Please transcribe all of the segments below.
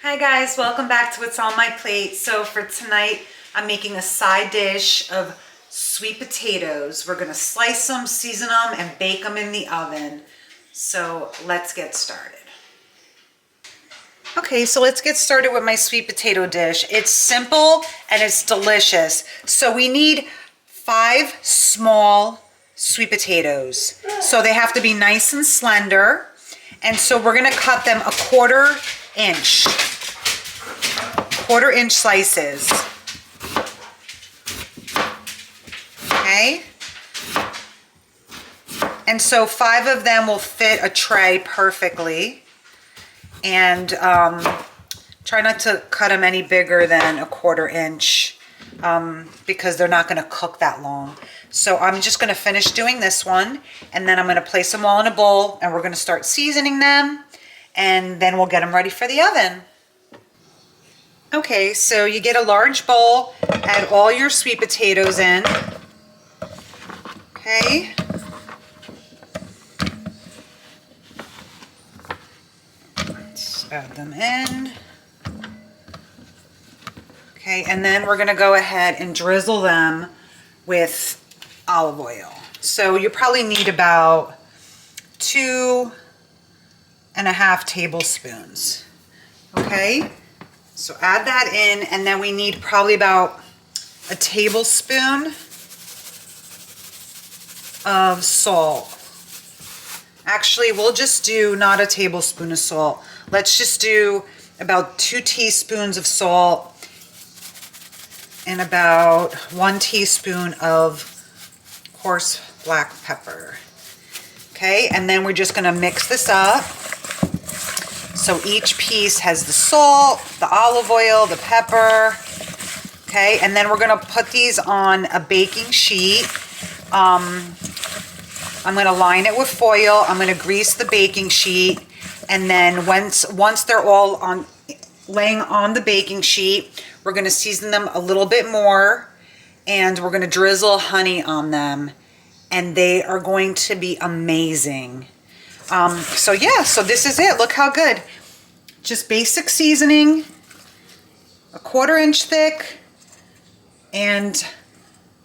Hi guys, welcome back to What's on My Plate. So for tonight, I'm making a side dish of sweet potatoes. We're gonna slice them, season them, and bake them in the oven. So let's get started. Okay, so let's get started with my sweet potato dish. It's simple and it's delicious. So we need 5 small sweet potatoes. So they have to be nice and slender. And so we're gonna cut them a quarter-inch slices. Okay. And so 5 of them will fit a tray perfectly. And try not to cut them any bigger than a quarter-inch because they're not going to cook that long. So I'm just going to finish doing this one, and then I'm going to place them all in a bowl, and we're going to start seasoning them, and then we'll get them ready for the oven. Okay, so you get a large bowl, add all your sweet potatoes in. Okay. Let's add them in. Okay, and then we're gonna go ahead and drizzle them with olive oil. So you probably need about 2.5 tablespoons. Okay, so add that in, and then we need probably about a tablespoon of salt. Actually, we'll just do not a tablespoon of salt. Let's just do about 2 teaspoons of salt and about 1 teaspoon of coarse black pepper. Okay, and then we're just gonna mix this up. So each piece has the salt, the olive oil, the pepper. Okay, and then we're gonna put these on a baking sheet. I'm gonna line it with foil. I'm gonna grease the baking sheet, and then once they're all laying on the baking sheet, we're gonna season them a little bit more, and we're gonna drizzle honey on them, and they are going to be amazing. So yeah, so this is it. Look how good. Just basic seasoning, a quarter-inch thick, and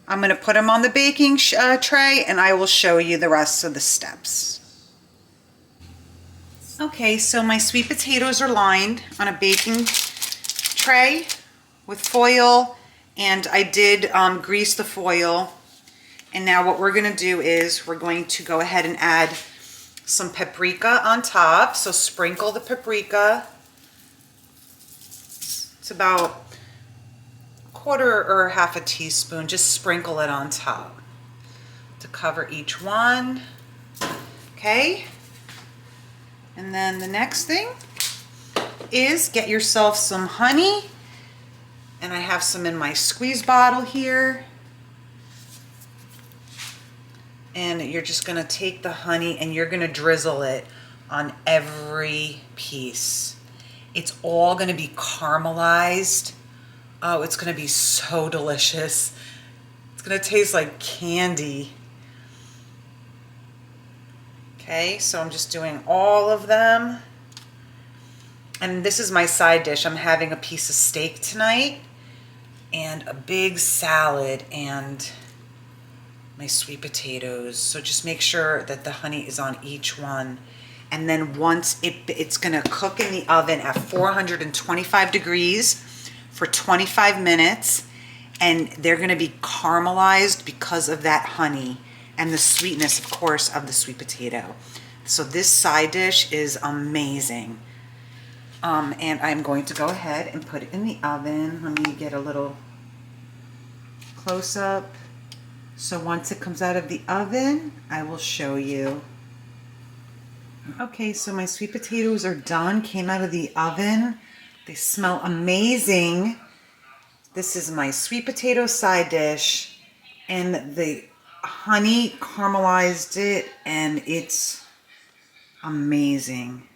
I'm going to put them on the baking tray, and I will show you the rest of the steps. Okay, so my sweet potatoes are lined on a baking tray with foil, and I did grease the foil. And now what we're going to do is we're going to go ahead and add some paprika on top. So sprinkle the paprika. It's about quarter or half a teaspoon. Just sprinkle it on top to cover each one. Okay, and then the next thing is get yourself some honey, and I have some in my squeeze bottle here. And you're just gonna take the honey and you're gonna drizzle it on every piece. It's all gonna be caramelized. Oh, it's gonna be so delicious. It's gonna taste like candy. Okay, so I'm just doing all of them. And this is my side dish. I'm having a piece of steak tonight and a big salad and my sweet potatoes. So just make sure that the honey is on each one. And then once it's gonna cook in the oven at 425 degrees for 25 minutes, and they're gonna be caramelized because of that honey and the sweetness, of course, of the sweet potato. So this side dish is amazing. And I'm going to go ahead and put it in the oven. Let me get a little close up. So once it comes out of the oven, I will show you. Okay, so my sweet potatoes are done, came out of the oven. They smell amazing. This is my sweet potato side dish, and the honey caramelized it, and it's amazing.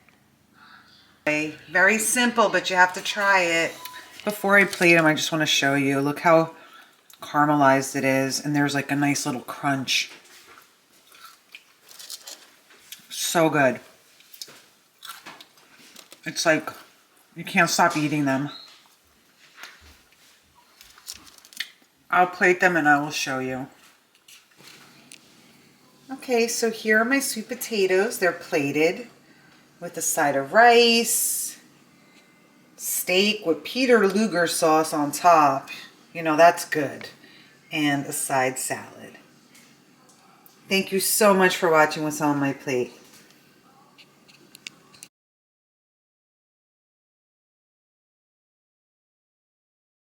Okay, very simple, but you have to try it. Before I plate them, I just want to show you. Look how caramelized it is, and there's like a nice little crunch. So good. It's like You can't stop eating them. I'll plate them and I will show you. Okay, so here are my sweet potatoes. They're plated with a side of rice, steak with Peter Luger sauce on top. You know, that's good. And a side salad. Thank you so much for watching What's on My Plate.